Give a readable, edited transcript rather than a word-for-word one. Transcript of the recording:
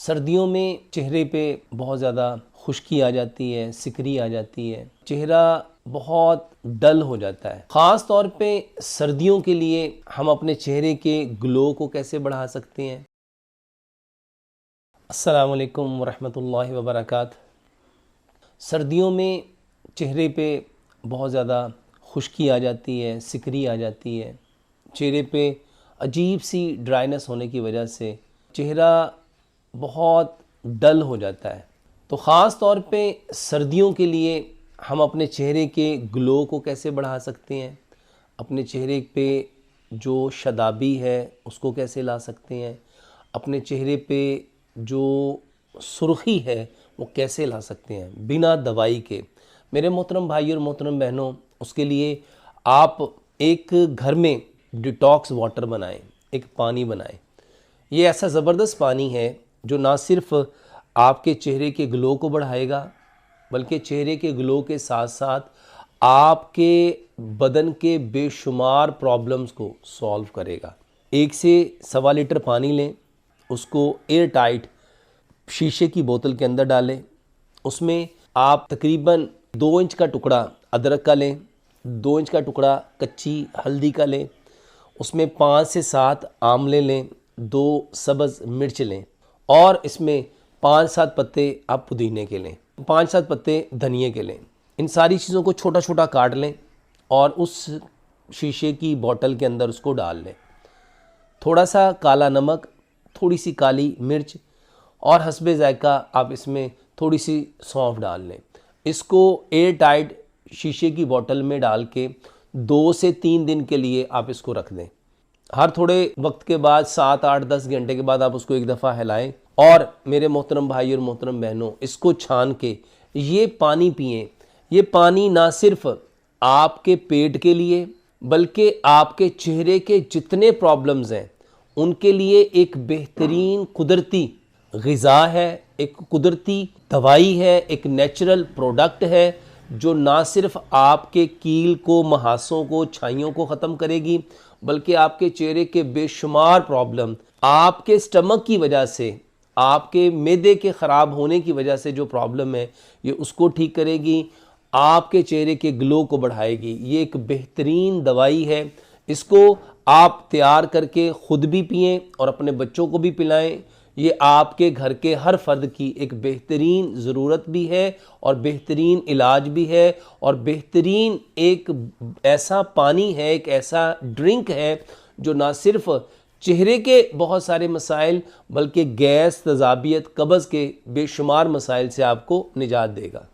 सर्दियों में चेहरे पे बहुत ज़्यादा खुश्की आ जाती है, सिकरी आ जाती है, चेहरा बहुत डल हो जाता है। ख़ास तौर पे सर्दियों के लिए हम अपने चेहरे के ग्लो को कैसे बढ़ा सकते हैं। अस्सलामु अलैकुम वरहमतुल्लाहि वबरकातुहू। सर्दियों में चेहरे पे बहुत ज़्यादा खुश्की आ जाती है, सिकरी आ जाती है, चेहरे पे अजीब सी ड्राइनेस होने की वजह से चेहरा बहुत डल हो जाता है। तो ख़ास तौर पे सर्दियों के लिए हम अपने चेहरे के ग्लो को कैसे बढ़ा सकते हैं, अपने चेहरे पे जो शदाबी है उसको कैसे ला सकते हैं, अपने चेहरे पे जो सुर्खी है वो कैसे ला सकते हैं बिना दवाई के। मेरे मोहतरम भाई और मोहतरम बहनों, उसके लिए आप एक घर में डिटॉक्स वाटर बनाएं, एक पानी बनाएं। ये ऐसा ज़बरदस्त पानी है जो ना सिर्फ़ आपके चेहरे के ग्लो को बढ़ाएगा बल्कि चेहरे के ग्लो के साथ साथ आपके बदन के बेशुमार प्रॉब्लम्स को सॉल्व करेगा। 1 से सवा लीटर पानी लें, उसको एयर टाइट शीशे की बोतल के अंदर डालें। उसमें आप तकरीबन 2 इंच का टुकड़ा अदरक का लें, 2 इंच का टुकड़ा कच्ची हल्दी का लें, उसमें 5 से 7 आंवले लें, 2 सब्ज़ मिर्च लें और इसमें 5-7 पत्ते आप पुदीने के लें, 5-7 पत्ते धनिए के लें। इन सारी चीज़ों को छोटा छोटा काट लें और उस शीशे की बोतल के अंदर उसको डाल लें। थोड़ा सा काला नमक, थोड़ी सी काली मिर्च और हस्बे ज़ायक़ा आप इसमें थोड़ी सी सौंफ डाल लें। इसको एयर टाइट शीशे की बोतल में डाल के 2 से 3 दिन के लिए आप इसको रख दें। हर थोड़े वक्त के बाद 7, 8, 10 घंटे के बाद आप उसको एक दफ़ा हिलाएं और मेरे मोहतरम भाई और मोहतरम बहनों, इसको छान के ये पानी पिएं। ये पानी ना सिर्फ आपके पेट के लिए बल्कि आपके चेहरे के जितने प्रॉब्लम्स हैं उनके लिए एक बेहतरीन कुदरती ग़िज़ा है, एक कुदरती दवाई है, एक नेचुरल प्रोडक्ट है जो ना सिर्फ आपके कील को, महासों को, छाइयों को ख़त्म करेगी बल्कि आपके चेहरे के बेशुमार प्रॉब्लम, आपके स्टमक की वजह से, आपके मैदे के ख़राब होने की वजह से जो प्रॉब्लम है ये उसको ठीक करेगी, आपके चेहरे के ग्लो को बढ़ाएगी। ये एक बेहतरीन दवाई है। इसको आप तैयार करके ख़ुद भी पिएं और अपने बच्चों को भी पिलाएं। ये आपके घर के हर फ़र्द की एक बेहतरीन ज़रूरत भी है और बेहतरीन इलाज भी है और बेहतरीन एक ऐसा पानी है, एक ऐसा ड्रिंक है जो ना सिर्फ़ चेहरे के बहुत सारे मसाइल बल्कि गैस, तज़ाबियत, कब्ज़ के बेशुमार मसाइल से आपको निजात देगा।